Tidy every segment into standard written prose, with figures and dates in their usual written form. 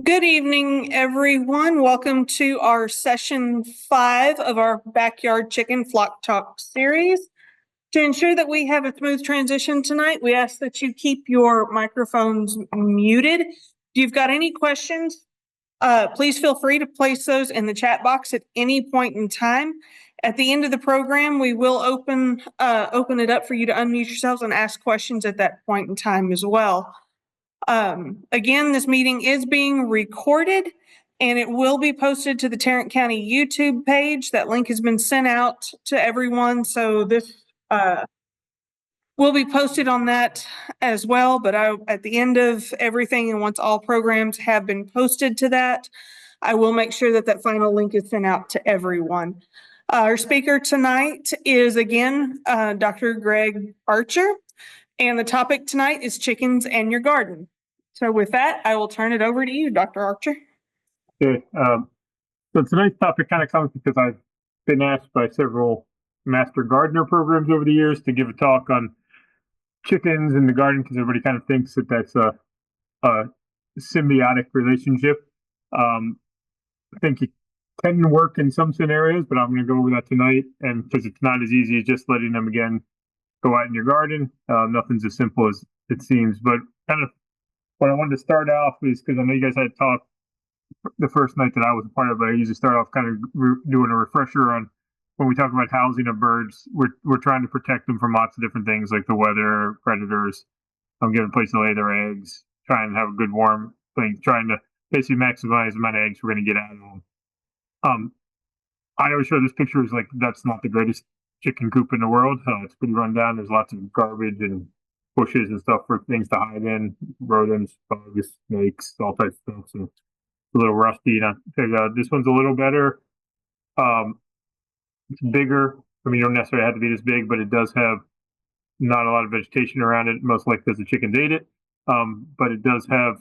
Good evening, everyone. Welcome to our session 5 of our Backyard Chicken Flock Talk series. To ensure that we have a smooth transition tonight, we ask that you keep your microphones muted. If you've got any questions, please feel free to place those in the chat box at any point in time. At the end of the program, we will open it up for you to unmute yourselves and ask questions at that point in time as well. Again, this meeting is being recorded and it will be posted to the Tarrant County YouTube page. That link has been sent out to everyone. So this will be posted on that as well. But at the end of everything, and once all programs have been posted to that, I will make sure that that final link is sent out to everyone. Our speaker tonight is again, Dr. Greg Archer. And the topic tonight is chickens and your garden. So with that, I will turn it over to you, Dr. Archer. Okay. So tonight's topic kind of comes because I've been asked by several master gardener programs over the years to give a talk on chickens in the garden because everybody kind of thinks that that's a symbiotic relationship. I think it can work in some scenarios, but I'm going to go over that tonight. And because it's not as easy as just letting them, again, go out in your garden. Nothing's as simple as it seems. But kind of what I wanted to start off is because I know you guys had talked the first night that I was a part of it. I usually start off kind of doing a refresher on when we talk about housing of birds. We're trying to protect them from lots of different things like the weather, predators. Giving a place to lay their eggs, trying to have a good warm thing, trying to basically maximize the amount of eggs we're going to get out of them. I always show this picture as like that's not the greatest chicken coop in the world. It's pretty run down. There's lots of garbage and bushes and stuff for things to hide in, rodents, bugs, snakes, all types of stuff. So it's a little rusty. And this one's a little better. It's bigger. I mean, you don't necessarily have to be this big, but it does have not a lot of vegetation around it, most likely because the chickens ate it. But it does have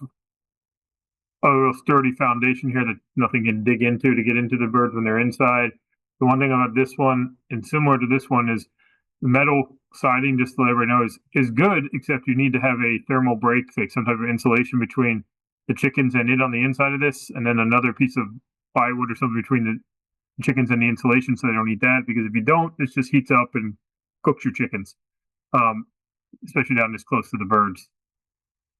a real sturdy foundation here that nothing can dig into to get into the birds when they're inside. The one thing about this one, and similar to this one, is the metal siding, just to let everybody know, is good, except you need to have a thermal break, like some type of insulation between the chickens and it on the inside of this, and then another piece of plywood or something between the chickens and the insulation so they don't eat that, because if you don't, it just heats up and cooks your chickens, especially down this close to the birds.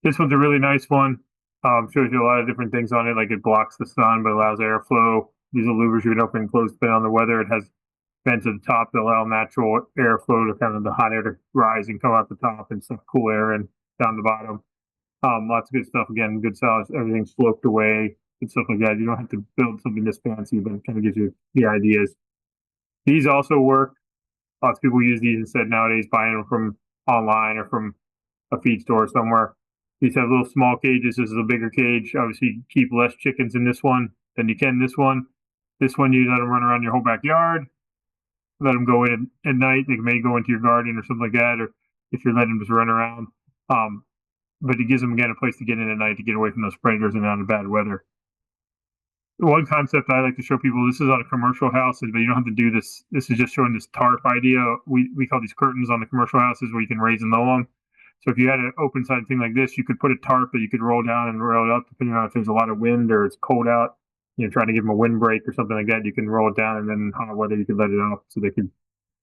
This one's a really nice one. Shows you a lot of different things on it, like it blocks the sun but allows airflow. These are louvers you can open and close depending on the weather. It has vents at the top that allow natural airflow to kind of the hot air to rise and come out the top and suck cool air in down the bottom. Lots of good stuff. Again, good size. Everything's sloped away and stuff like that. You don't have to build something this fancy, but it kind of gives you the ideas. These also work. Lots of people use these instead nowadays, buying them from online or from a feed store somewhere. These have little small cages. This is a bigger cage. Obviously, you keep less chickens in this one than you can in this one. This one, you let them run around your whole backyard. Let them go in at night. They may go into your garden or something like that, or if you're letting them just run around. But it gives them, again, a place to get in at night to get away from those predators and out of bad weather. One concept I like to show people, this is on a commercial house, but you don't have to do this. This is just showing this tarp idea. We call these curtains on the commercial houses where you can raise and lower them. So if you had an open side thing like this, you could put a tarp that you could roll down and roll it up, depending on if there's a lot of wind or it's cold out. Trying to give them a windbreak or something like that. You can roll it down, and then in hot weather you could let it off so they can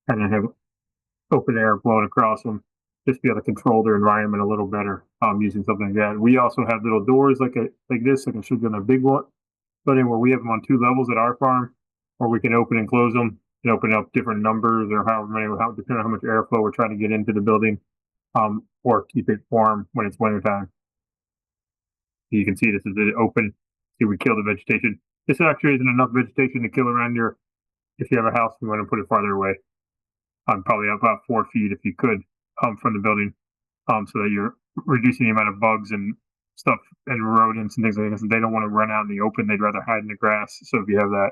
kind of have open air blowing across them. Just be able to control their environment a little better using something like that. We also have little doors like this. Like I showed you on a big one, but where we have them on 2 levels at our farm, where we can open and close them and open up different numbers or however many, depending on how much airflow we're trying to get into the building, or keep it warm when it's wintertime. You can see this is open. See, we kill the vegetation. This actually isn't enough vegetation to kill around if you have a house, you want to put it farther away. Probably about 4 feet if you could from the building, so that you're reducing the amount of bugs and stuff and rodents and things like that. They don't want to run out in the open. They'd rather hide in the grass. So if you have that.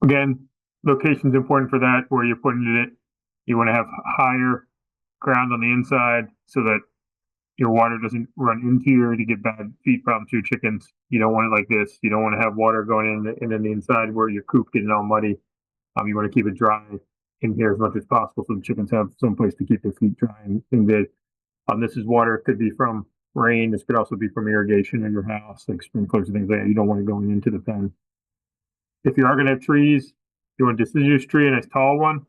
Again, location's important for that, where you're putting it. You want to have higher ground on the inside so that your water doesn't run into you to get bad feed problems to your chickens. You don't want it like this. You don't want to have water going in the inside where your coop getting all muddy. You want to keep it dry in here as much as possible so the chickens have some place to keep their feet dry and good. This is water. It could be from rain. This could also be from irrigation in your house, like sprinklers and things like that. You don't want it going into the pen. If you are going to have trees, you want a deciduous tree, a nice tall one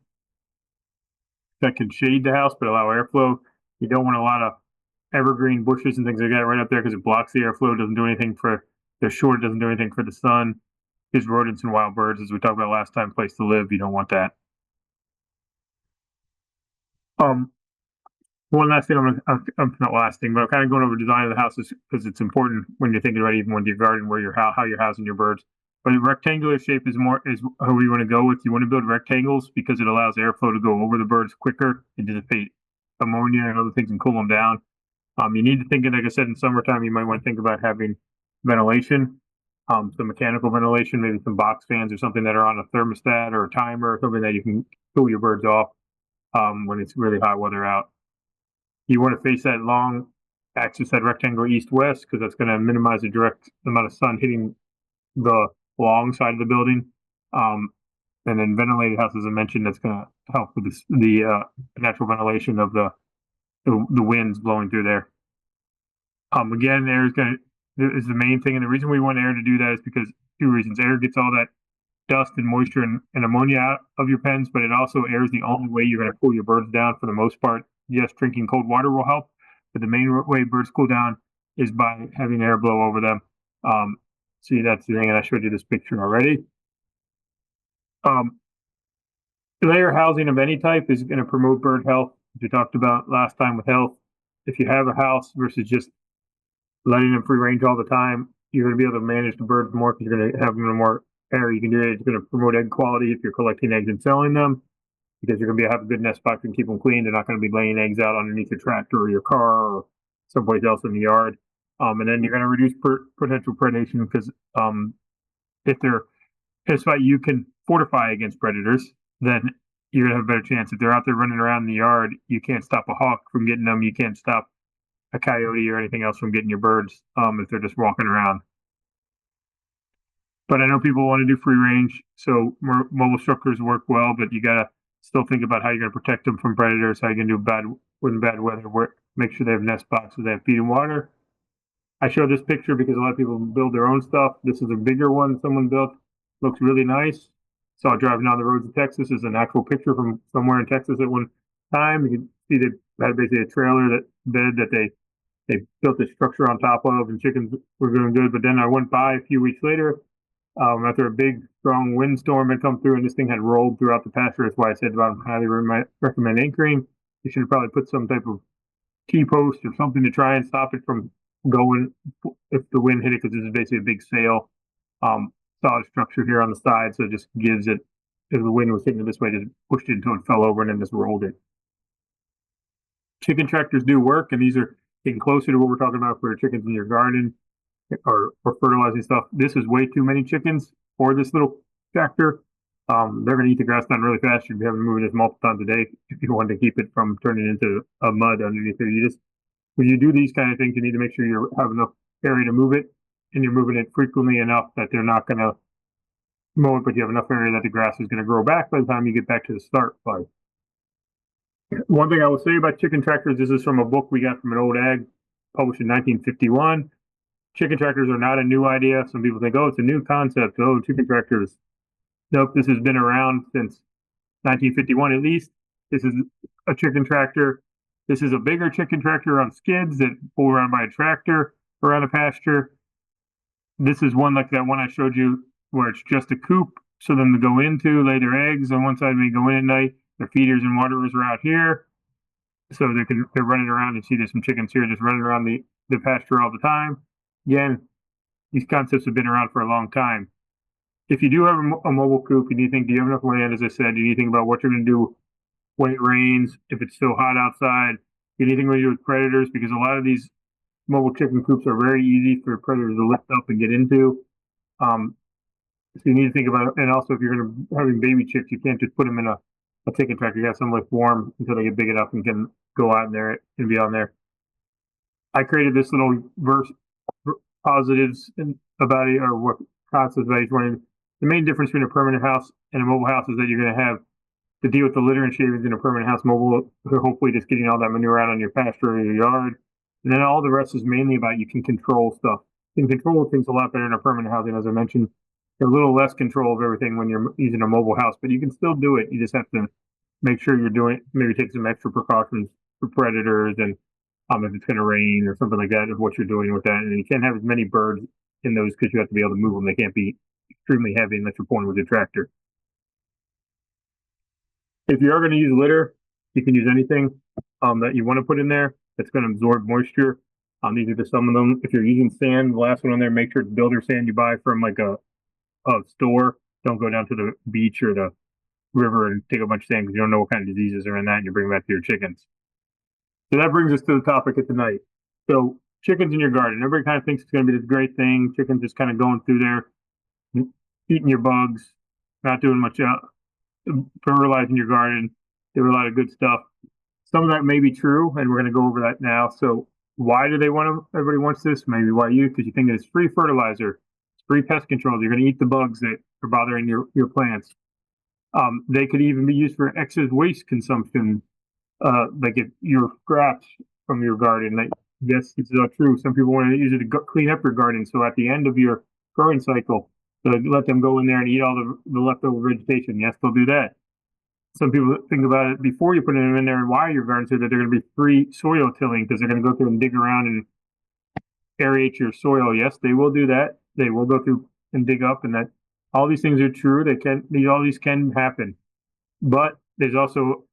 that can shade the house but allow airflow. You don't want a lot of evergreen bushes and things like that right up there because it blocks the airflow. Doesn't do anything for they're short. Doesn't do anything for the sun. Gives rodents and wild birds, as we talked about last time, place to live. You don't want that. One last thing, I'm not last thing, but I'm kind of going over design of the houses because it's important when you're thinking about even with your garden where how you're housing your birds. But a rectangular shape is how we want to go with. You want to build rectangles because it allows airflow to go over the birds quicker and dissipate ammonia and other things and cool them down. You need to think, like I said, in summertime, you might want to think about having ventilation, some mechanical ventilation, maybe some box fans or something that are on a thermostat or a timer or something that you can cool your birds off when it's really hot weather out. You want to face that long axis, that rectangle east-west, because that's going to minimize the direct amount of sun hitting the long side of the building. And then ventilated house, as I mentioned, that's going to help with the natural ventilation of the winds blowing through there. Again, air is the main thing, and the reason we want air to do that is because two reasons. Air gets all that dust and moisture and ammonia out of your pens, but it also air is the only way you're going to cool your birds down for the most part. Yes, drinking cold water will help, but the main way birds cool down is by having air blow over them. See, that's the thing, and I showed you this picture already. Layer housing of any type is going to promote bird health, as we talked about last time with health. If you have a house versus just letting them free range all the time, you're going to be able to manage the birds more because you're going to have them more air. You can do it. It's going to promote egg quality if you're collecting eggs and selling them, because you're going to have a good nest box and keep them clean. They're not going to be laying eggs out underneath your tractor or your car or someplace else in the yard. And then you're going to reduce potential predation because if you can fortify against predators, then you're going to have a better chance. If they're out there running around in the yard, you can't stop a hawk from getting them. You can't stop a coyote or anything else from getting your birds if they're just walking around. But I know people want to do free range, so mobile structures work well, but you got to still think about how you're going to protect them from predators, how you're going to do bad weather, make sure they have nest boxes, they have feed and water. I show this picture because a lot of people build their own stuff. This is a bigger one someone built. Looks really nice. Saw driving down the roads of Texas. This is an actual picture from somewhere in Texas at one time. You can see they had basically a trailer bed that they built this structure on top of, and chickens were doing good. But then I went by a few weeks later after a big, strong windstorm had come through, and this thing had rolled throughout the pasture. That's why I said about highly recommend anchoring. You should probably put some type of T-post or something to try and stop it from going if the wind hit it, because this is basically a big sail. Solid structure here on the side, so it just gives it, if the wind was hitting it this way, just pushed it until it fell over and then just rolled it. Chicken tractors do work, and these are getting closer to what we're talking about for chickens in your garden or fertilizing stuff. This is way too many chickens for this little tractor. They're going to eat the grass down really fast. You'd be having to move this multiple times a day if you wanted to keep it from turning into a mud underneath it. When you do these kind of things, you need to make sure you have enough area to move it, and you're moving it frequently enough that they're not going to mow it, but you have enough area that the grass is going to grow back by the time you get back to the start line. One thing I will say about chicken tractors, this is from a book we got from an old ag published in 1951. Chicken tractors are not a new idea. Some people think, oh, it's a new concept. Oh, chicken tractors. Nope, this has been around since 1951 at least. This is a chicken tractor. This is a bigger chicken tractor on skids that pull around by a tractor around a pasture. This is one like that one I showed you where it's just a coop, so them to go into, lay their eggs on one side when you go in at night. Their feeders and waterers are out here, so they're running around. And see, there's some chickens here just running around the pasture all the time. Again, these concepts have been around for a long time. If you do have a mobile coop, you need to think, do you have enough land? As I said, you need to think about what you're going to do when it rains, if it's still hot outside. Anything to do with predators, because a lot of these mobile chicken coops are very easy for predators to lift up and get into. So you need to think about it. And also, if you're going to having baby chicks, you can't just put them in a chicken tractor. You have someplace warm until they get big enough and can go out in there and be on there. I created this little verse positives about it, or what concepts about each one. The main difference between a permanent house and a mobile house is that you're going to have to deal with the litter and shavings in a permanent house. Mobile, hopefully just getting all that manure out on your pasture or your yard. And then all the rest is mainly about you can control stuff. You can control things a lot better in a permanent housing, as I mentioned. You're a little less control of everything when you're using a mobile house, but you can still do it. You just have to make sure you're doing, maybe take some extra precautions for predators and if it's going to rain or something like that, of what you're doing with that. And you can't have as many birds in those because you have to be able to move them. They can't be extremely heavy unless you're pulling with a tractor. If you are going to use litter, you can use anything that you want to put in there that's going to absorb moisture. These are just some of them. If you're using sand, the last one on there, make sure it's builder sand you buy from like a store. Don't go down to the beach or the river and take a bunch of sand because you don't know what kind of diseases are in that and you bring back to your chickens. So that brings us to the topic of tonight. So chickens in your garden. Everybody kind of thinks it's going to be this great thing. Chickens just kind of going through there, eating your bugs, not doing much fertilizing your garden, doing a lot of good stuff. Some of that may be true, and we're going to go over that now. So why do they want to, everybody wants this? Maybe why you? Because you think it's free fertilizer, it's free pest control. You're going to eat the bugs that are bothering your plants. They could even be used for excess waste consumption. Like if your scraps from your garden, like, yes, it's not true. Some people want to use it to clean up your garden. So at the end of your growing cycle, let them go in there and eat all the leftover vegetation. Yes, they'll do that. Some people think about it before you put them in there and wire your garden so that they're going to be free soil tilling because they're going to go through and dig around and aerate your soil. Yes, they will do that. They will go through and dig up, and that all these things are true. All these can happen, but there's also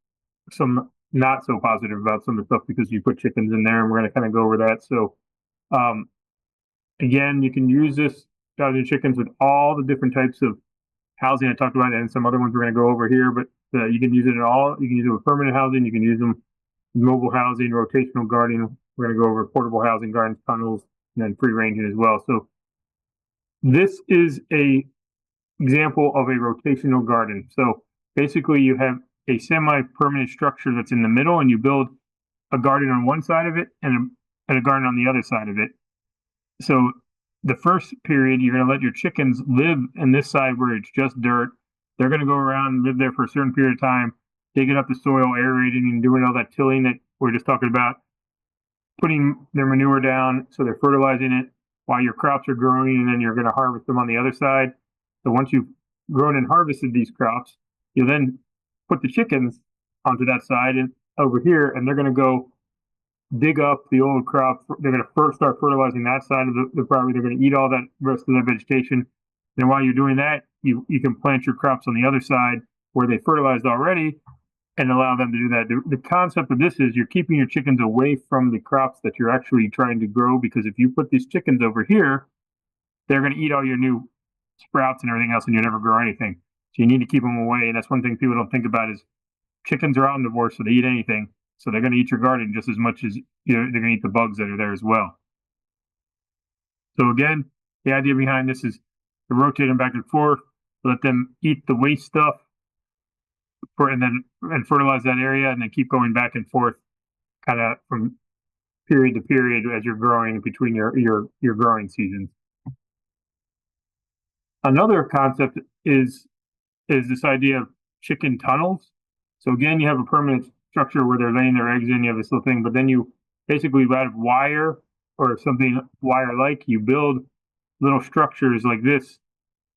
some not so positive about some of the stuff because you put chickens in there, and we're going to kind of go over that. So, again, you can use this housing chickens with all the different types of housing I talked about, and some other ones we're going to go over here. But you can use it in all. You can use it with permanent housing. You can use them mobile housing, rotational gardening. We're going to go over portable housing, gardens, tunnels, and then free ranging as well. So this is a example of a rotational garden. So basically, you have a semi-permanent structure that's in the middle, and you build a garden on one side of it and a garden on the other side of it. So the first period, you're going to let your chickens live in this side where it's just dirt. They're going to go around and live there for a certain period of time, digging up the soil, aerating, and doing all that tilling that we're just talking about, putting their manure down, so they're fertilizing it while your crops are growing, and then you're going to harvest them on the other side. So once you've grown and harvested these crops, you then put the chickens onto that side and over here, and they're going to go dig up the old crop. They're going to first start fertilizing that side of the property. They're going to eat all that rest of the vegetation. And while you're doing that, you can plant your crops on the other side where they fertilized already and allow them to do that. The concept of this is you're keeping your chickens away from the crops that you're actually trying to grow, because if you put these chickens over here, they're going to eat all your new sprouts and everything else, and you never grow anything. So you need to keep them away. And that's one thing people don't think about is chickens are omnivores, so they eat anything. So they're going to eat your garden just as much as they're going to eat the bugs that are there as well. So again, the idea behind this is to rotate them back and forth, let them eat the waste stuff, and fertilize that area, and then keep going back and forth, kind of from period to period as you're growing between your growing seasons. Another concept is this idea of chicken tunnels. So again, you have a permanent structure where they're laying their eggs in, you have this little thing, but then you basically out of wire or something wire-like, you build little structures like this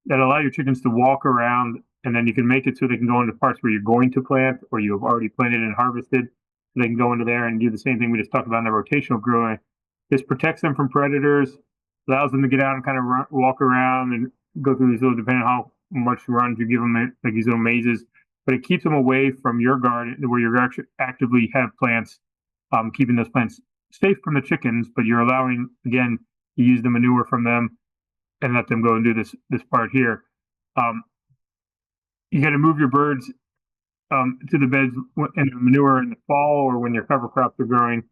that allow your chickens to walk around, and then you can make it so they can go into parts where you're going to plant or you have already planted and harvested. So they can go into there and do the same thing we just talked about in the rotational growing. This protects them from predators, allows them to get out and kind of walk around and go through these little, depending on how much runs you give them, like these little mazes. But it keeps them away from your garden where you're actually actively have plants, keeping those plants safe from the chickens, but you're allowing, again, to use the manure from them and let them go and do this part here. You got to move your birds to the beds and the manure in the fall, or when your cover crops are growing.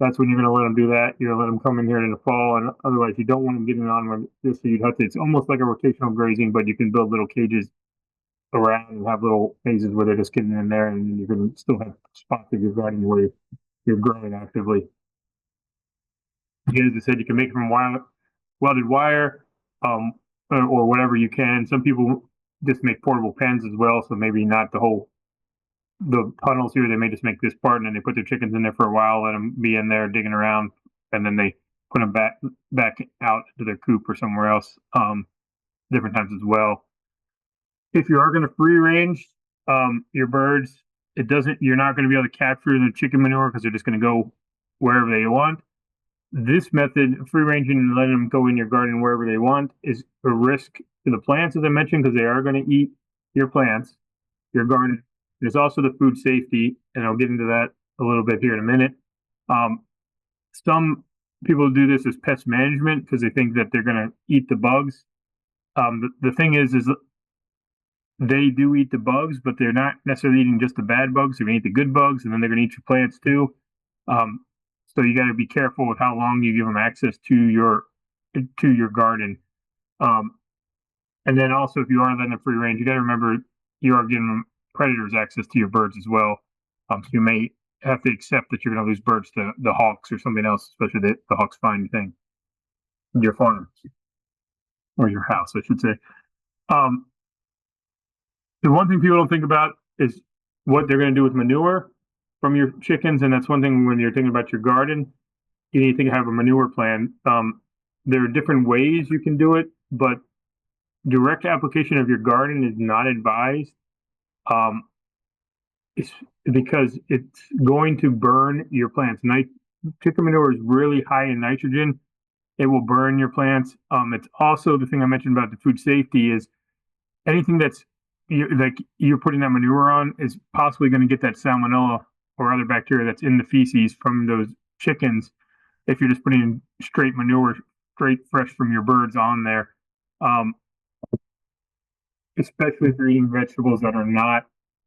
That's when you're going to let them do that. You're going to let them come in here in the fall, and otherwise you don't want them getting on with this. So you'd have to. It's almost like a rotational grazing, but you can build little cages around and have little phases where they're just getting in there, and you can still have spots of your garden where you're growing actively. Again, as I said, you can make them from welded wire, or whatever you can. Some people just make portable pens as well, so maybe not the tunnels here. They may just make this part, and then they put their chickens in there for a while, let them be in there digging around and then they put them back out to their coop or somewhere else, different times as well. If you are going to free range your birds, you're not going to be able to capture the chicken manure because they're just going to go wherever they want. This method, free ranging and letting them go in your garden wherever they want, is a risk to the plants, as I mentioned, because they are going to eat your plants, your garden. There's also the food safety, and I'll get into that a little bit here in a minute. Some people do this as pest management because they think that they're going to eat the bugs. The thing is they do eat the bugs, but they're not necessarily eating just the bad bugs. They're going to eat the good bugs, and then they're going to eat your plants too. So you got to be careful with how long you give them access to your garden. And then also, if you are letting them free range, you got to remember you are giving them predators access to your birds as well. So you may have to accept that you're going to lose birds to the hawks or something else, especially the hawks find thing. Your farm or your house, I should say. The one thing people don't think about is what they're going to do with manure from your chickens, and that's one thing when you're thinking about your garden. You need to have a manure plan. There are different ways you can do it, but direct application of your garden is not advised. It's because it's going to burn your plants. Chicken manure is really high in nitrogen. It will burn your plants. It's also the thing I mentioned about the food safety is anything that's you're putting that manure on is possibly going to get that salmonella or other bacteria that's in the feces from those chickens if you're just putting straight manure, straight fresh from your birds on there. Especially if you're eating vegetables that are not,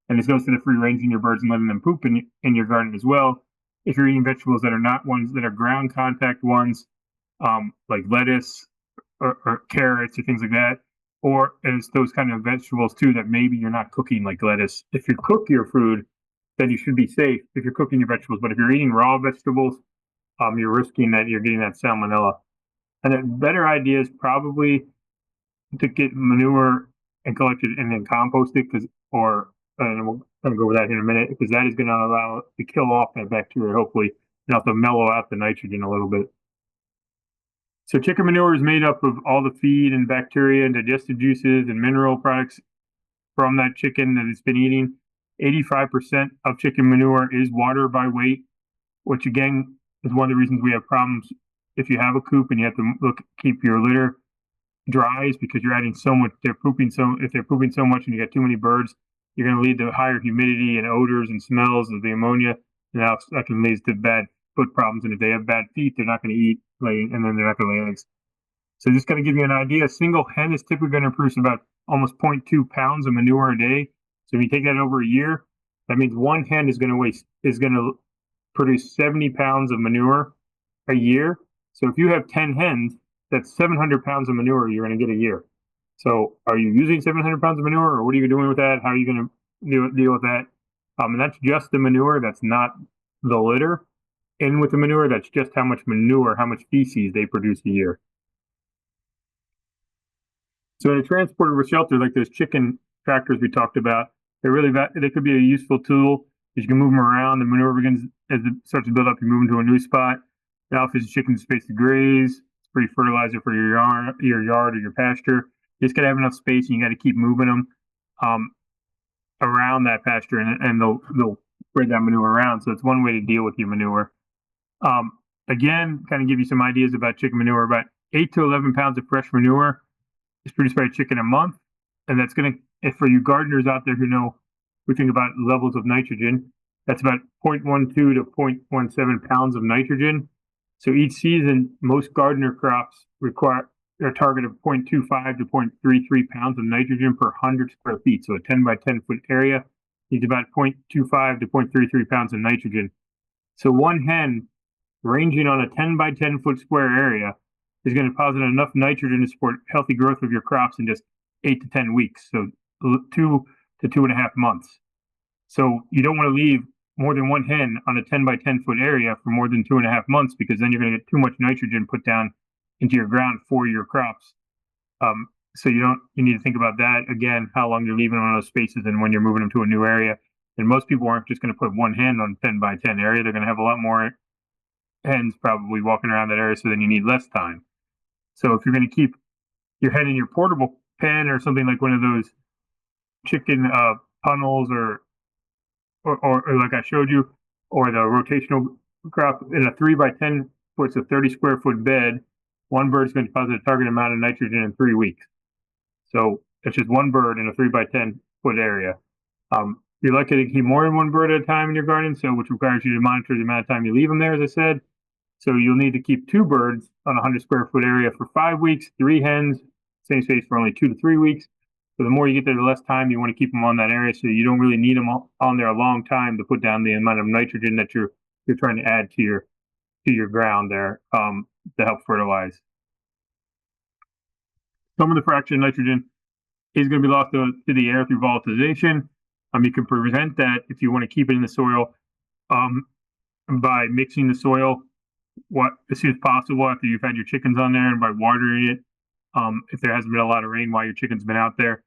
and this goes to the free ranging your birds and letting them poop in your garden as well. If you're eating vegetables that are not ones that are ground contact ones, like lettuce or carrots or things like that, or as those kind of vegetables too that maybe you're not cooking, like lettuce. If you cook your food, then you should be safe if you're cooking your vegetables. But if you're eating raw vegetables, you're risking that you're getting that salmonella. And a better idea is probably to get manure and collect it and then compost it, and we're going to go over that in a minute, because that is going to allow it to kill off that bacteria, hopefully, and also mellow out the nitrogen a little bit. So chicken manure is made up of all the feed and bacteria and digestive juices and mineral products from that chicken that it's been eating. 85% of chicken manure is water by weight, which again is one of the reasons we have problems if you have a coop and you have to keep your litter dry, is because you're adding so much. If they're pooping so much and you got too many birds, you're going to lead to higher humidity and odors and smells of the ammonia. Now that can lead to bad foot problems, and if they have bad feet, they're not going to eat, and then they're not going to lay eggs. So just going to give you an idea, a single hen is typically going to produce about almost 0.2 pounds of manure a day. So if you take that over a year, that means one hen is going to produce 70 pounds of manure a year. So if you have 10 hens, that's 700 pounds of manure you're going to get a year. So are you using 700 pounds of manure, or what are you doing with that? How are you going to deal with that? And that's just the manure. That's not the litter. In with the manure, that's just how much feces they produce a year. So in a transporter with shelter, like those chicken tractors we talked about, they could be a useful tool. You can move them around. The manure begins, as it starts to build up, you move them to a new spot. It offers the chicken space to graze. It's free fertilizer for your yard or your pasture. You just got to have enough space, and you got to keep moving them around that pasture, and they'll spread that manure around. So it's one way to deal with your manure. Again, kind of give you some ideas about chicken manure. About 8 to 11 pounds of fresh manure is produced by a chicken a month, and that's going to, if for you gardeners out there who think about levels of nitrogen, that's about 0.12 to 0.17 pounds of nitrogen. So each season, most gardener crops require a target of 0.25 to 0.33 pounds of nitrogen per 100 square feet. So a 10 by 10 foot area needs about 0.25 to 0.33 pounds of nitrogen. So one hen ranging on a 10 by 10 foot square area is going to deposit enough nitrogen to support healthy growth of your crops in just 8 to 10 weeks. So 2 to 2.5 months. So you don't want to leave more than one hen on a 10 by 10 foot area for more than 2.5 months, because then you're going to get too much nitrogen put down into your ground for your crops. So you need to think about that. Again, how long you're leaving on those spaces and when you're moving them to a new area. And most people aren't just going to put one hen on 10 by 10 area. They're going to have a lot more hens probably walking around that area, so then you need less time. So if you're going to keep your hen in your portable pen or something like one of those chicken tunnels or like I showed you, or the rotational crop in a 3 by 10 foot, so 30 square foot bed, one bird is going to deposit a target amount of nitrogen in 3 weeks. So it's just one bird in a 3 by 10 foot area. You're likely to keep more than one bird at a time in your garden, so which requires you to monitor the amount of time you leave them there, as I said. So you'll need to keep 2 birds on a 100 square foot area for 5 weeks, 3 hens, same space for only 2 to 3 weeks. So the more you get there, the less time you want to keep them on that area. So you don't really need them on there a long time to put down the amount of nitrogen that you're trying to add to your ground there to help fertilize. Some of the fraction of nitrogen is going to be lost to the air through volatilization. You can prevent that if you want to keep it in the soil by mixing the soil as soon as possible after you've had your chickens on there, and by watering it if there hasn't been a lot of rain while your chicken's been out there,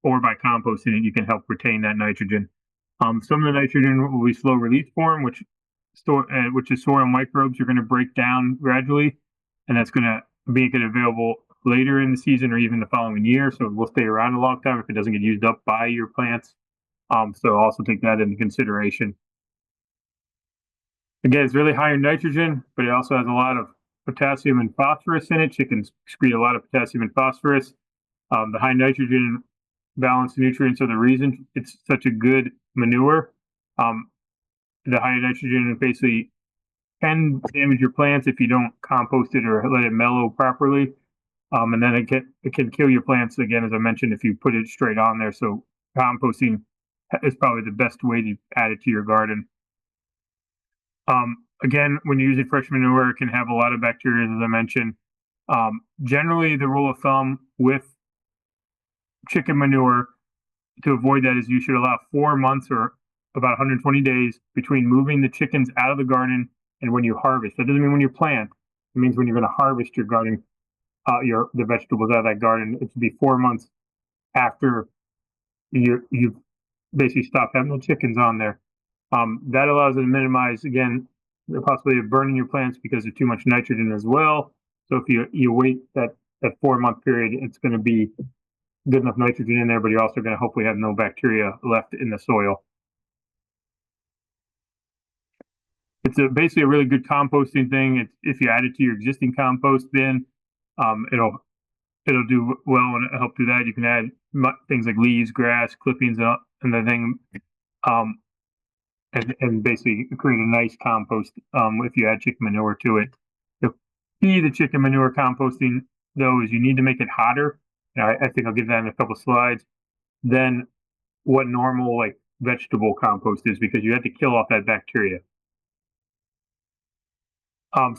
or by composting it. You can help retain that nitrogen. Some of the nitrogen will be slow release form, which is soil microbes you're going to break down gradually, and that's going to make it available later in the season or even the following year. So it will stay around a long time if it doesn't get used up by your plants. So also take that into consideration. Again, it's really high in nitrogen, but it also has a lot of potassium and phosphorus in it. Chickens excrete a lot of potassium and phosphorus. The high nitrogen balanced nutrients are the reason it's such a good manure. The high nitrogen basically can damage your plants if you don't compost it or let it mellow properly. And then it can kill your plants, again, as I mentioned, if you put it straight on there. So composting is probably the best way to add it to your garden. Again, when you're using fresh manure, it can have a lot of bacteria, as I mentioned. Generally, the rule of thumb with chicken manure to avoid that is you should allow 4 months or about 120 days between moving the chickens out of the garden and when you harvest. That doesn't mean when you plant. It means when you're going to harvest your garden, the vegetables out of that garden. It should be 4 months after you've basically stopped having the chickens on there. That allows it to minimize, again, the possibility of burning your plants because of too much nitrogen as well. So if you wait that 4 month period, it's going to be good enough nitrogen in there, but you're also going to hopefully have no bacteria left in the soil. It's basically a really good composting thing. If you add it to your existing compost bin, it'll do well and help do that. You can add things like leaves, grass, clippings, and the thing, and basically create a nice compost if you add chicken manure to it. The key to chicken manure composting, though, is you need to make it hotter. I think I'll give that in a couple slides. Than what normal like vegetable compost is, because you have to kill off that bacteria.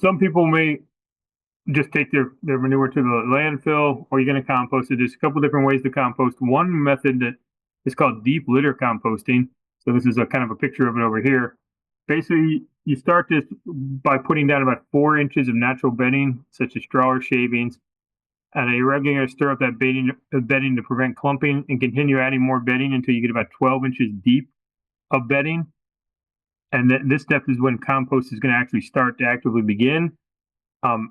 Some people may just take their manure to the landfill, or you're going to compost it. There's a couple different ways to compost. One method that is called deep litter composting. So this is a kind of a picture of it over here. Basically, you start this by putting down about 4 inches of natural bedding, such as straw or shavings, and you're regularly going to stir up that bedding to prevent clumping, and continue adding more bedding until you get about 12 inches deep of bedding. And this step is when compost is going to actually start to actively begin. And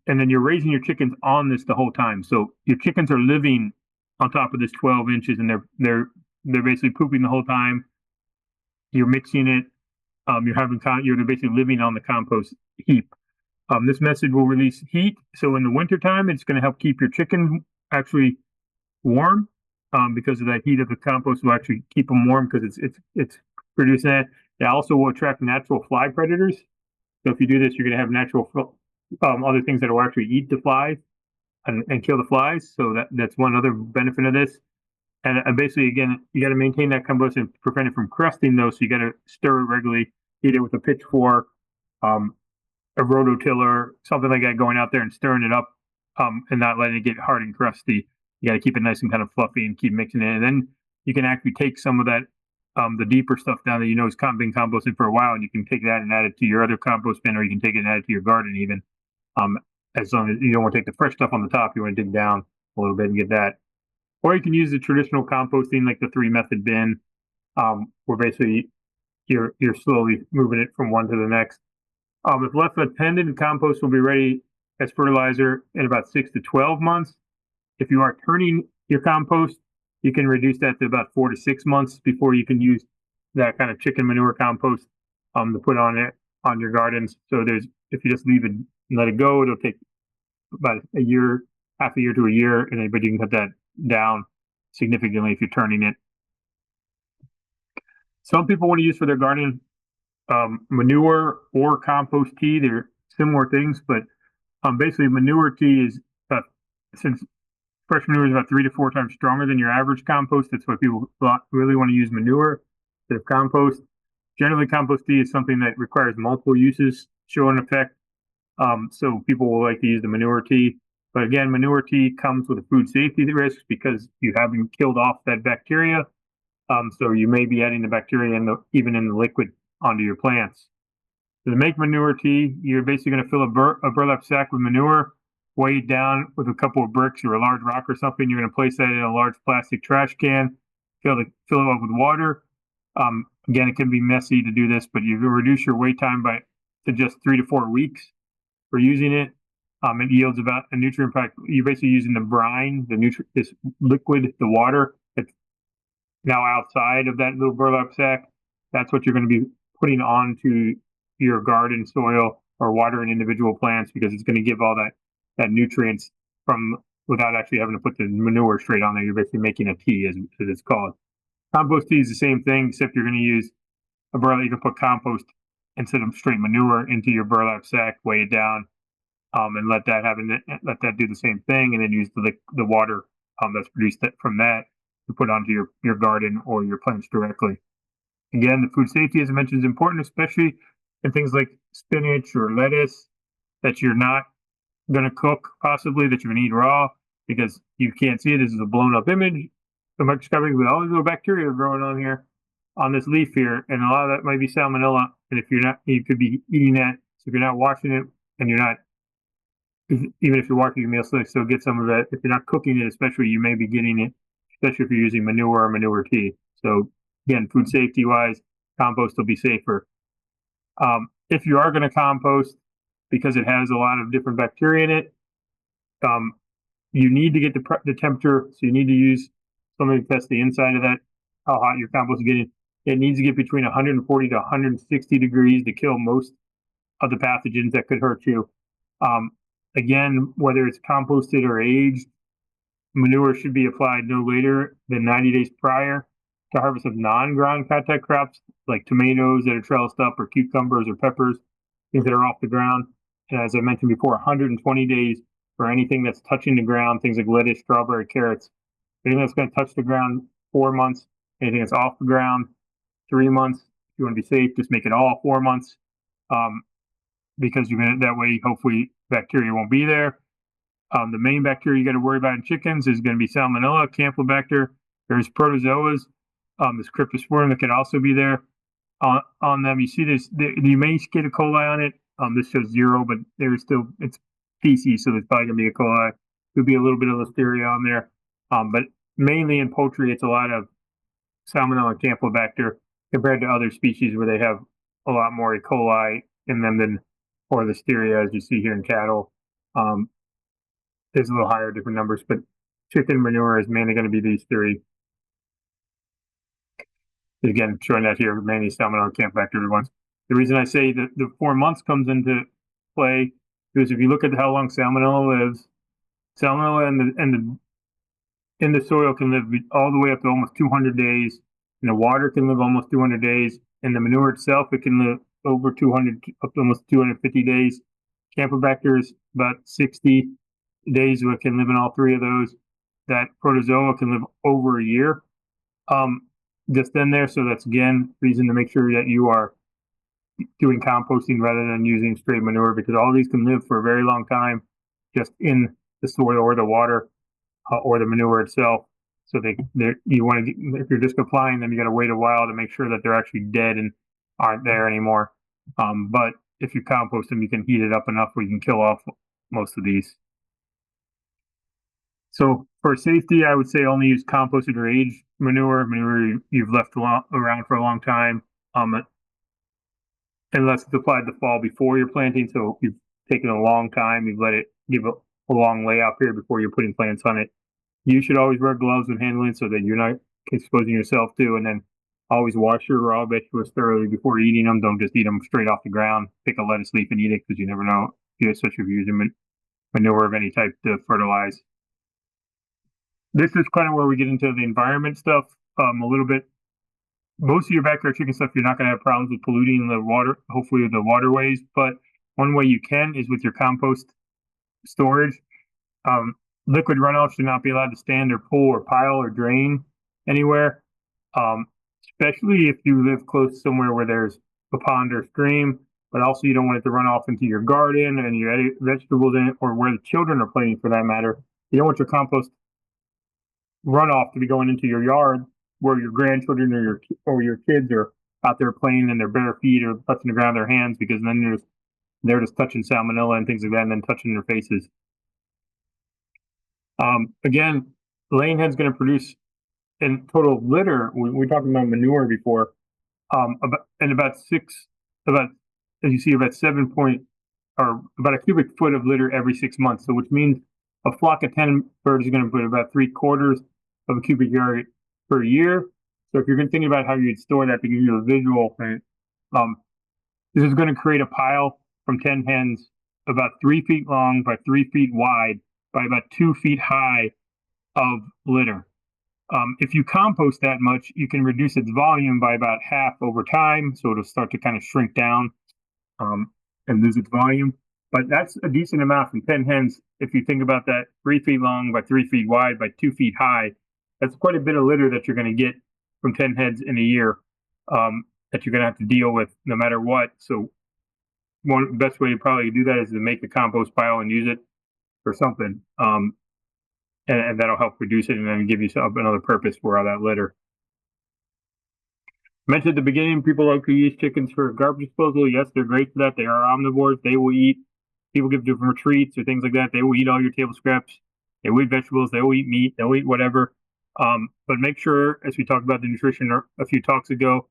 then you're raising your chickens on this the whole time. So your chickens are living on top of this 12 inches, and they're basically pooping the whole time. You're mixing it. You're basically living on the compost heap. This method will release heat, so in the wintertime, it's going to help keep your chickens actually warm, because of that heat of the compost will actually keep them warm because it's producing that. It also will attract natural fly predators. So if you do this, you're going to have natural other things that will actually eat the flies and kill the flies. So that's one other benefit of this. And basically, again, you got to maintain that compost and prevent it from crusting, though. So you got to stir it regularly, either with a pitchfork, a rototiller, something like that, going out there and stirring it up, and not letting it get hard and crusty. You got to keep it nice and kind of fluffy and keep mixing it. And then you can actually take some of that, the deeper stuff down that has been composted for a while, and you can take that and add it to your other compost bin, or you can take it and add it to your garden even. As long as you don't want to take the fresh stuff on the top, you want to dig down a little bit and get that. Or you can use the traditional composting, like the 3 method bin, where basically you're slowly moving it from one to the next. If left untended, compost will be ready as fertilizer in about 6 to 12 months. If you are turning your compost, you can reduce that to about 4 to 6 months before you can use that kind of chicken manure compost to put on your gardens. So if you just leave it and let it go, it'll take about a year, half a year to a year, and but you can cut that down significantly if you're turning it. Some people want to use for their garden manure or compost tea. They're similar things, but basically manure tea is since fresh manure is about 3 to 4 times stronger than your average compost. That's why people really want to use manure instead of compost. Generally, compost tea is something that requires multiple uses to show an effect. So people will like to use the manure tea. But again, manure tea comes with a food safety risk because you haven't killed off that bacteria. So you may be adding the bacteria even in the liquid onto your plants. So to make manure tea, you're basically going to fill a burlap sack with manure, weigh it down with a couple of bricks or a large rock or something. You're going to place that in a large plastic trash can, fill it up with water. Again, it can be messy to do this, but you can reduce your wait time to just 3 to 4 weeks for using it. It yields about a nutrient pack. You're basically using the brine, this liquid, the water that's now outside of that little burlap sack. That's what you're going to be putting onto your garden soil or watering individual plants, because it's going to give all that nutrients without actually having to put the manure straight on there. You're basically making a tea, as it's called. Compost tea is the same thing, except you're going to use a burlap. You can put compost instead of straight manure into your burlap sack, weigh it down, and let that do the same thing, and then use the water that's produced from that to put onto your garden or your plants directly. Again, the food safety, as I mentioned, is important, especially in things like spinach or lettuce that you're not going to cook, possibly, that you're going to eat raw, because you can't see it. This is a blown up image. The microscopic with all these little bacteria growing on here, on this leaf here, and a lot of that might be salmonella. And if you're not, you could be eating that. So if you're not washing it, and you're not, even if you're washing your meal, still get some of that. If you're not cooking it, especially, you may be getting it, especially if you're using manure or manure tea. So again, food safety wise, compost will be safer. If you are going to compost, because it has a lot of different bacteria in it, you need to get the temperature. So you need to use something to test the inside of that, how hot your compost is getting. It needs to get between 140 to 160 degrees to kill most of the pathogens that could hurt you. Again, whether it's composted or aged, manure should be applied no later than 90 days prior to harvest of non-ground contact crops like tomatoes that are trellised up, or cucumbers or peppers, things that are off the ground. And as I mentioned before, 120 days for anything that's touching the ground, things like lettuce, strawberry, carrots. Anything that's going to touch the ground, 4 months. Anything that's off the ground, 3 months. If you want to be safe, just make it all 4 months, because that way, hopefully, bacteria won't be there. The main bacteria you got to worry about in chickens is going to be Salmonella, Campylobacter. There's protozoas, this Cryptosporidium that can also be there on them. You see this, you may get E. coli on it. This shows 0, but it's feces, so there's probably going to be E. coli. Could be a little bit of Listeria on there. But mainly in poultry, it's a lot of Salmonella and Campylobacter compared to other species where they have a lot more E. coli in them or Listeria, as you see here in cattle. There's a little higher, different numbers, but chicken manure is mainly going to be these 3. Again, showing that here, mainly Salmonella and Campylobacter ones. The reason I say that the 4 months comes into play is if you look at how long Salmonella lives, Salmonella in the soil can live all the way up to almost 200 days. And the water can live almost 200 days. And the manure itself, it can live over 200, up to almost 250 days. Campylobacter is about 60 days, it can live in all 3 of those. That protozoa can live over a year just in there. So that's, again, reason to make sure that you are doing composting rather than using straight manure, because all these can live for a very long time just in the soil or the water or the manure itself. So you want to, if you're just applying them, you got to wait a while to make sure that they're actually dead and aren't there anymore. But if you compost them, you can heat it up enough where you can kill off most of these. So for safety, I would say only use composted or aged manure you've left around for a long time. And unless it's applied the fall before you're planting. So you've taken a long time, you've let it give a long layout period before you're putting plants on it. You should always wear gloves when handling so that you're not exposing yourself to, and then always wash your raw vegetables thoroughly before eating them. Don't just eat them straight off the ground. Pick a lettuce leaf and eat it because you never know, especially if you're using manure of any type to fertilize. This is kind of where we get into the environment stuff a little bit. Most of your backyard chicken stuff, you're not going to have problems with polluting the water, hopefully the waterways, but one way you can is with your compost storage. Liquid runoff should not be allowed to stand or pool or pile or drain anywhere, especially if you live close somewhere where there's a pond or stream, but also you don't want it to run off into your garden and your vegetables in it, or where the children are playing for that matter. You don't want your compost runoff to be going into your yard where your grandchildren or your kids are out there playing in their bare feet or touching the ground with their hands, because then they're just touching salmonella and things like that and then touching their faces. Again, laying hen's going to produce in total litter. We talked about manure before. About as you see, about about a cubic foot of litter every 6 months. So which means a flock of 10 birds is going to put about 3/4 of a cubic yard per year. So if you're thinking about how you'd store that to give you a visual, this is going to create a pile from 10 hens about 3 feet long by 3 feet wide by about 2 feet high of litter. If you compost that much, you can reduce its volume by about half over time. So it'll start to kind of shrink down and lose its volume. But that's a decent amount from 10 hens. If you think about that, 3 feet long by 3 feet wide by 2 feet high, that's quite a bit of litter that you're going to get from 10 heads in a year that you're going to have to deal with no matter what. So one best way to probably do that is to make a compost pile and use it for something. And that'll help reduce it and then give you another purpose for all that litter. Mentioned at the beginning, people like to use chickens for garbage disposal. Yes, they're great for that. They are omnivores. They will eat. People give different treats or things like that. They will eat all your table scraps. They will eat vegetables. They will eat meat. They'll eat whatever. But make sure, as we talked about the nutrition a few talks ago,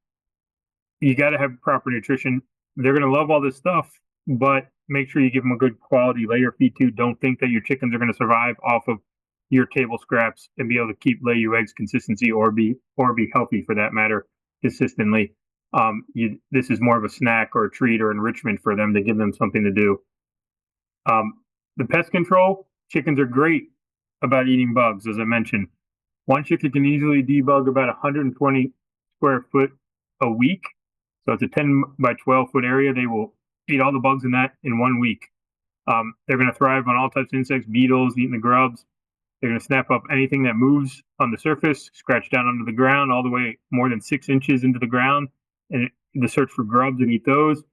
you got to have proper nutrition. They're going to love all this stuff, but make sure you give them a good quality layer feed too. Don't think that your chickens are going to survive off of your table scraps and be able to lay you eggs consistency or be healthy for that matter consistently. This is more of a snack or a treat or enrichment for them to give them something to do. The pest control, chickens are great about eating bugs, as I mentioned. One chicken can easily debug about 120 square foot a week. So it's a 10 by 12 foot area. They will eat all the bugs in that in 1 week. They're going to thrive on all types of insects, beetles, eating the grubs. They're going to snap up anything that moves on the surface, scratch down under the ground all the way more than 6 inches into the ground, and to search for grubs and eat those.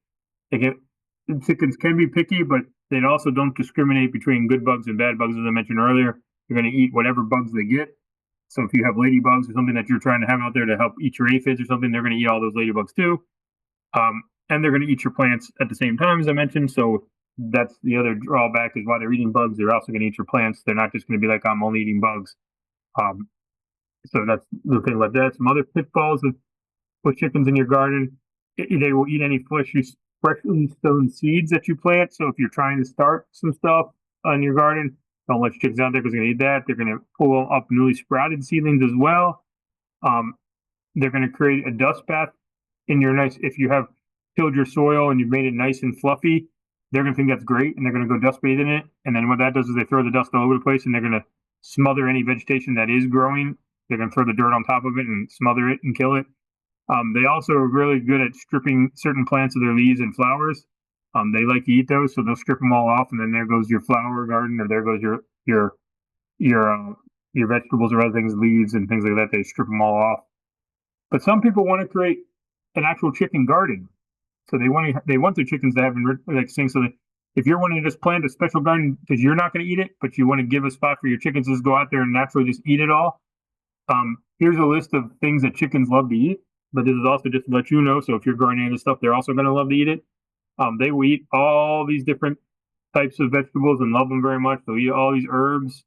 Chickens can be picky, but they also don't discriminate between good bugs and bad bugs, as I mentioned earlier. They're going to eat whatever bugs they get. So if you have ladybugs or something that you're trying to have out there to help eat your aphids or something, they're going to eat all those ladybugs too. And they're going to eat your plants at the same time, as I mentioned. So that's the other drawback, is while they're eating bugs, they're also going to eat your plants. They're not just going to be like, I'm only eating bugs. So that's the thing about that. Some other pitfalls with chickens in your garden: they will eat any freshly sown seeds that you plant. So if you're trying to start some stuff on your garden, don't let your chickens out there because they're going to eat that. They're going to pull up newly sprouted seedlings as well. They're going to create a dust bath in your if you have tilled your soil and you've made it nice and fluffy, they're going to think that's great, and they're going to go dust bathe in it. And then what that does is they throw the dust all over the place, and they're going to smother any vegetation that is growing. They're going to throw the dirt on top of it and smother it and kill it. They also are really good at stripping certain plants of their leaves and flowers. They like to eat those, so they'll strip them all off, and then there goes your flower garden, or there goes your vegetables or other things, leaves and things like that. They strip them all off. But some people want to create an actual chicken garden, so they want their chickens to have like things. So that if you're wanting to just plant a special garden because you're not going to eat it, but you want to give a spot for your chickens to just go out there and naturally just eat it all, here's a list of things that chickens love to eat. But this is also just to let you know. So if you're growing any of this stuff, they're also going to love to eat it. They will eat all these different types of vegetables and love them very much. They'll eat all these herbs.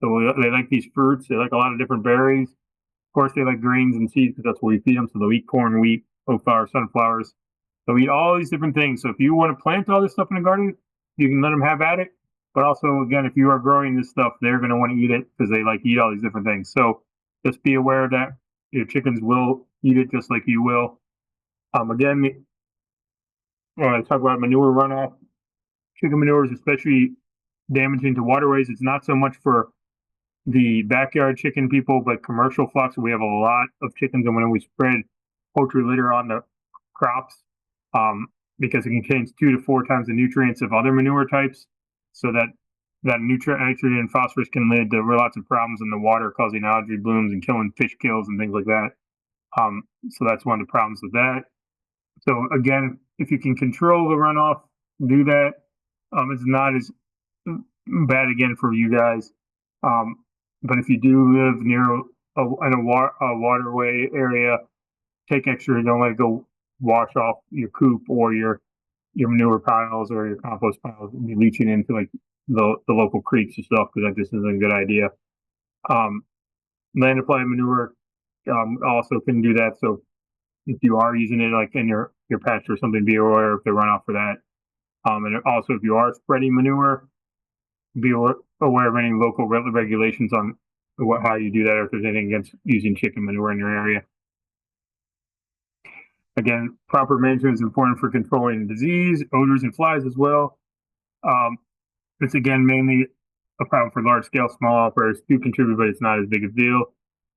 So they like these fruits. They like a lot of different berries. Of course, they like grains and seeds because that's what we feed them. So they'll eat corn, wheat, oat flour, sunflowers. They'll eat all these different things. So if you want to plant all this stuff in the garden, you can let them have at it. But also, again, if you are growing this stuff, they're going to want to eat it because they like to eat all these different things. So just be aware that your chickens will eat it just like you will. Again, when I talk about manure runoff, chicken manure is especially damaging to waterways. It's not so much for the backyard chicken people, but commercial flocks. We have a lot of chickens, and when we spread poultry litter on the crops, because it contains 2 to 4 times the nutrients of other manure types, so that nitrogen and phosphorus can lead to lots of problems in the water, causing algae blooms and killing fish kills and things like that. So that's one of the problems with that. So again, if you can control the runoff, do that. It's not as bad again for you guys. But if you do live near a waterway area, take extra. Don't let it go wash off your coop or your manure piles or your compost piles and be leaching into like the local creeks and stuff, because that just isn't a good idea. Land applied manure also can do that. So if you are using it like in your patch or something, be aware of the runoff for that. And also if you are spreading manure, be aware of any local regulations on how you do that, or if there's anything against using chicken manure in your area. Again, proper management is important for controlling disease, odors, and flies as well. It's again mainly a problem for large scale. Small operators do contribute, but it's not as big a deal.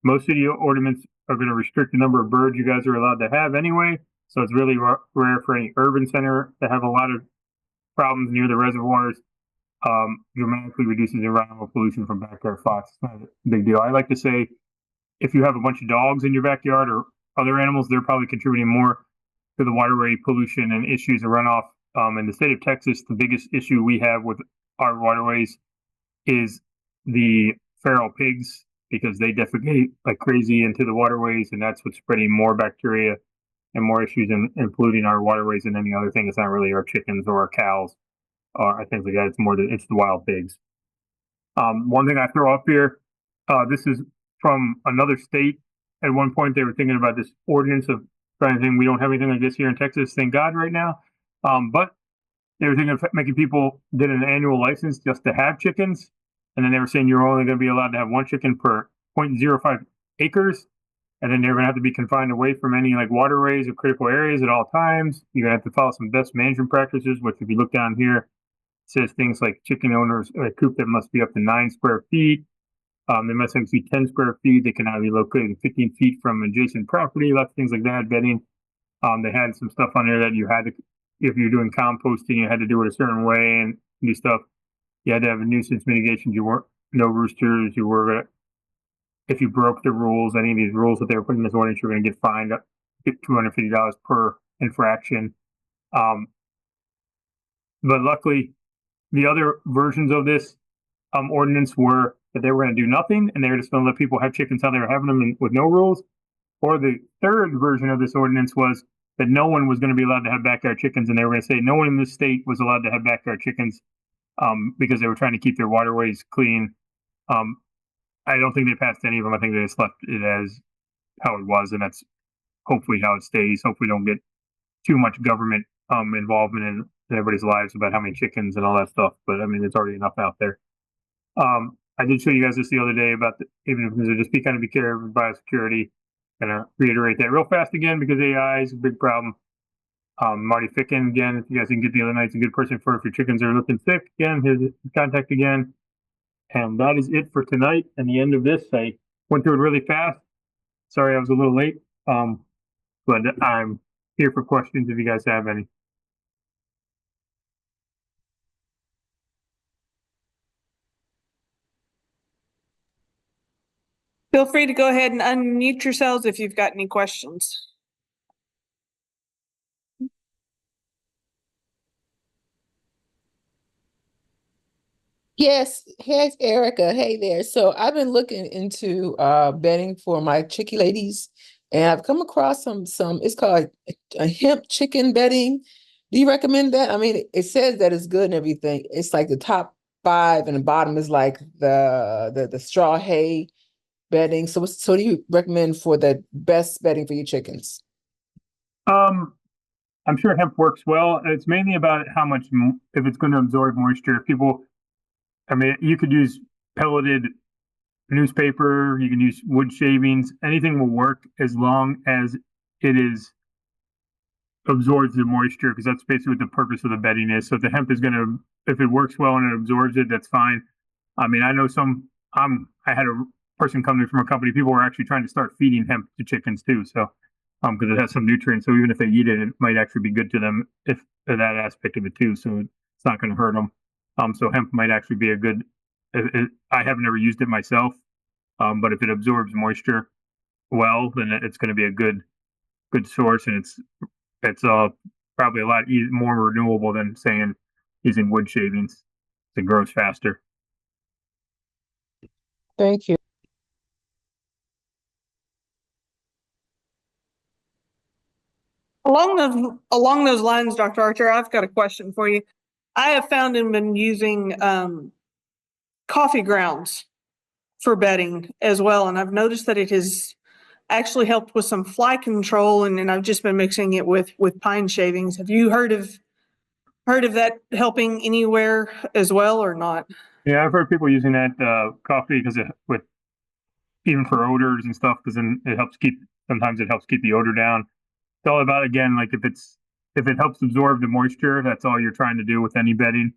Most city ordinance are going to restrict the number of birds you guys are allowed to have anyway. So it's really rare for any urban center to have a lot of problems near the reservoirs. Dramatically reduces environmental pollution from backyard flocks. It's not a big deal. I like to say, if you have a bunch of dogs in your backyard or other animals, they're probably contributing more to the waterway pollution and issues of runoff. In the state of Texas, the biggest issue we have with our waterways is the feral pigs, because they defecate like crazy into the waterways, and that's what's spreading more bacteria and more issues and polluting our waterways than any other thing. It's not really our chickens or our cows or things like that. It's the wild pigs. One thing I throw up here, this is from another state. At one point, they were thinking about this ordinance of trying to think we don't have anything like this here in Texas, thank God, right now. But they were thinking of making people get an annual license just to have chickens. And then they were saying you're only going to be allowed to have 1 chicken per 0.05 acres. And then they're going to have to be confined away from any like waterways or critical areas at all times. You're going to have to follow some best management practices, which if you look down here, it says things like chicken owners, a coop that must be up to 9 square feet. They must have to be 10 square feet. They cannot be located 15 feet from adjacent property, lots of things like that, bedding. They had some stuff on there that you had to, if you're doing composting, you had to do it a certain way and do stuff. You had to have a nuisance mitigation. You weren't, no roosters. You were, if you broke the rules, any of these rules that they were putting in this ordinance, you're going to get fined, get $250 per infraction. But luckily, the other versions of this ordinance were that they were going to do nothing, and they were just going to let people have chickens how they were having them with no rules. Or the third version of this ordinance was that no one was going to be allowed to have backyard chickens, and they were going to say no one in this state was allowed to have backyard chickens because they were trying to keep their waterways clean. I don't think they passed any of them. I think they just left it as how it was, and that's hopefully how it stays. Hopefully, don't get too much government involvement in everybody's lives about how many chickens and all that stuff. But I mean, there's already enough out there. I did show you guys this the other day about even if there's just be careful with biosecurity. Gonna reiterate that real fast again because AI is a big problem. Marty Ficken again, if you guys didn't get the other night, it's a good person for if your chickens are looking sick. Again, his contact again. And that is it for tonight and the end of this. I went through it really fast. Sorry I was a little late. But I'm here for questions if you guys have any. Feel free to go ahead and unmute yourselves if you've got any questions. Yes, hey Erica, hey there. So I've been looking into bedding for my chickie ladies, and I've come across some it's called a hemp chicken bedding. Do you recommend that? I mean, it says that it's good and everything. It's like the top 5 and the bottom is like the straw hay bedding. So do you recommend for the best bedding for your chickens? I'm sure hemp works well. It's mainly about how much, if it's going to absorb moisture. If people, I mean, you could use pelleted newspaper, you can use wood shavings, anything will work as long as it is absorbs the moisture, because that's basically what the purpose of the bedding is. So if the hemp is going to, if it works well and it absorbs it, that's fine. I mean, I know I had a person come to me from a company, people were actually trying to start feeding hemp to chickens too. So, because it has some nutrients. So even if they eat it, it might actually be good to them if that aspect of it too. So it's not going to hurt them. So hemp might actually be a good, I haven't ever used it myself. But if it absorbs moisture well, then it's going to be a good source, and it's probably a lot more renewable than saying using wood shavings. It grows faster. Thank you. Along those lines, Dr. Archer, I've got a question for you. I have found and been using coffee grounds for bedding as well, and I've noticed that it has actually helped with some fly control, and I've just been mixing it with pine shavings. Have you heard of that helping anywhere as well or not? Yeah, I've heard people using that coffee because with even for odors and stuff, because then sometimes it helps keep the odor down. It's all about, again, like if it helps absorb the moisture, that's all you're trying to do with any bedding.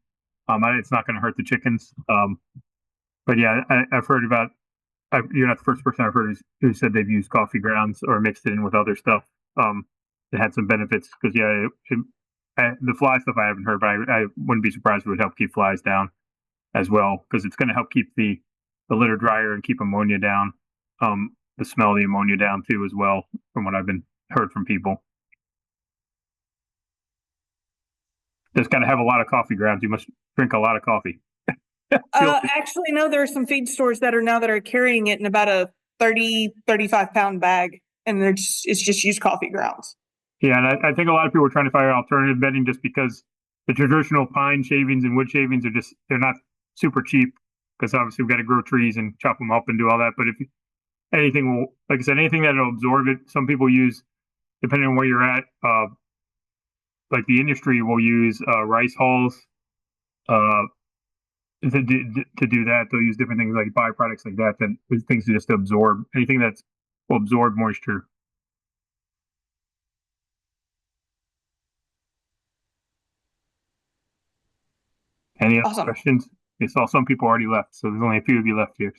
It's not going to hurt the chickens. But yeah, I've heard about. You're not the first person I've heard who said they've used coffee grounds or mixed it in with other stuff. That had some benefits, because the fly stuff I haven't heard, but I wouldn't be surprised if it would help keep flies down as well, because it's going to help keep the litter drier and keep ammonia down. The smell of the ammonia down too as well, from what I've been heard from people. Just got to have a lot of coffee grounds. You must drink a lot of coffee. Actually, no, there are some feed stores that are carrying it in about a 35 pound bag, and it's just used coffee grounds. Yeah, and I think a lot of people are trying to find alternative bedding, just because the traditional pine shavings and wood shavings they're not super cheap, because obviously we've got to grow trees and chop them up and do all that. But if anything will, like I said, anything that'll absorb it, some people use, depending on where you're at, like the industry will use rice hulls to do that. They'll use different things like byproducts like that, things just to absorb anything will absorb moisture. Any other Awesome. questions? I saw some people already left, so there's only a few of you left here.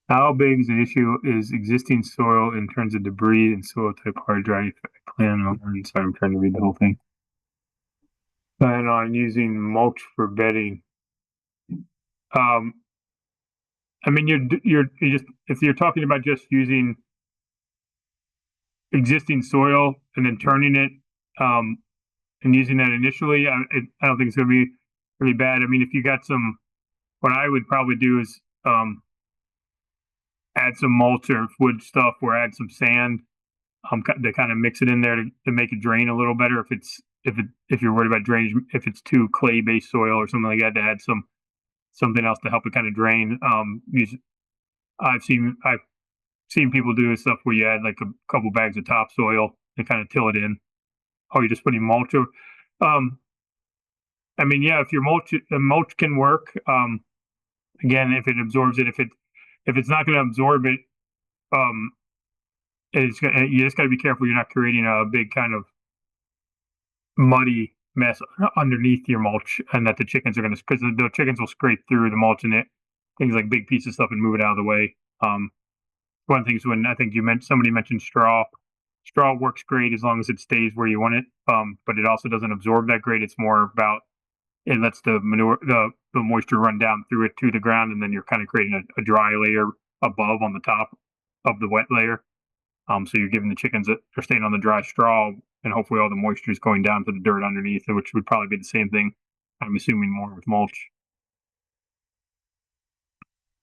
How big is the issue is existing soil in terms of debris and soil type hard dry plan on? Sorry, I'm trying to read the whole thing. Plan on using mulch for bedding. I mean, you're just, if you're talking about just using existing soil and then turning it, and using that initially, I don't think it's going to be really bad. I mean, if you got what I would probably do is add some mulch or wood stuff, or add some sand, to kind of mix it in there to make it drain a little better. If you're worried about drainage, if it's too clay based soil or something like that, to add something else to help it kind of drain. I've seen people do stuff where you add like a couple bags of topsoil and kind of till it in. Oh, you're just putting mulch over. I mean, yeah, if the mulch can work. Again, if it absorbs it, if it's not going to absorb it, you just got to be careful you're not creating a big kind of muddy mess underneath your mulch, and that the chickens are going to, because the chickens will scrape through the mulch and things like big pieces of stuff and move it out of the way. One of the things, when I think somebody mentioned straw. Straw works great as long as it stays where you want it, but it also doesn't absorb that great. It's more about, it lets the manure, the moisture run down through it to the ground, and then you're kind of creating a dry layer above on the top of the wet layer. So you're giving the chickens they're staying on the dry straw, and hopefully all the moisture is going down to the dirt underneath, which would probably be the same thing, I'm assuming, more with mulch.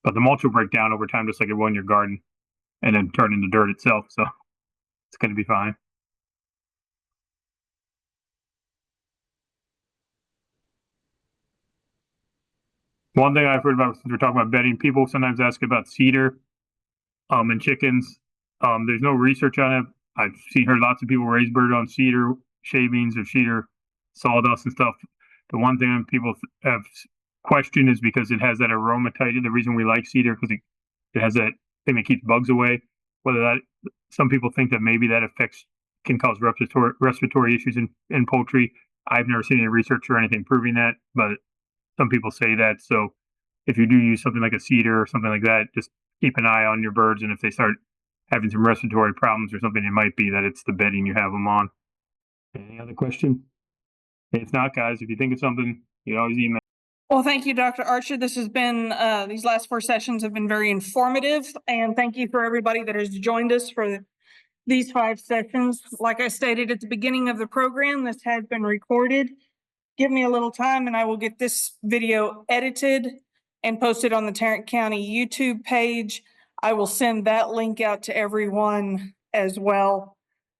But the mulch will break down over time, just like it will in your garden, and then turn into dirt itself. So it's going to be fine. One thing I've heard about, since we're talking about bedding, people sometimes ask about cedar, and chickens. There's no research on it. I've heard lots of people raise bird on cedar shavings or cedar sawdust and stuff. The one thing people have questioned is because it has that aromatite. The reason we like cedar because it has that thing that keeps bugs away. Whether that some people think that maybe that can cause respiratory issues in poultry. I've never seen any research or anything proving that, but some people say that. So if you do use something like a cedar or something like that, just keep an eye on your birds, and if they start having some respiratory problems or something, it might be that it's the bedding you have them on. Any other question? If not, guys, if you think of something, you always email. Well, thank you, Dr. Archer. This has been, these last 4 sessions have been very informative, and thank you for everybody that has joined us for these 5 sessions. Like I stated at the beginning of the program, this has been recorded. Give me a little time and I will get this video edited and posted on the Tarrant County YouTube page. I will send that link out to everyone as well.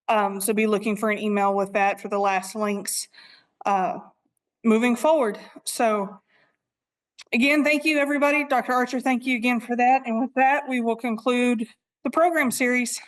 So be looking for an email with that for the last links moving forward. So again, thank you, everybody. Dr. Archer, thank you again for that. And with that, we will conclude the program series.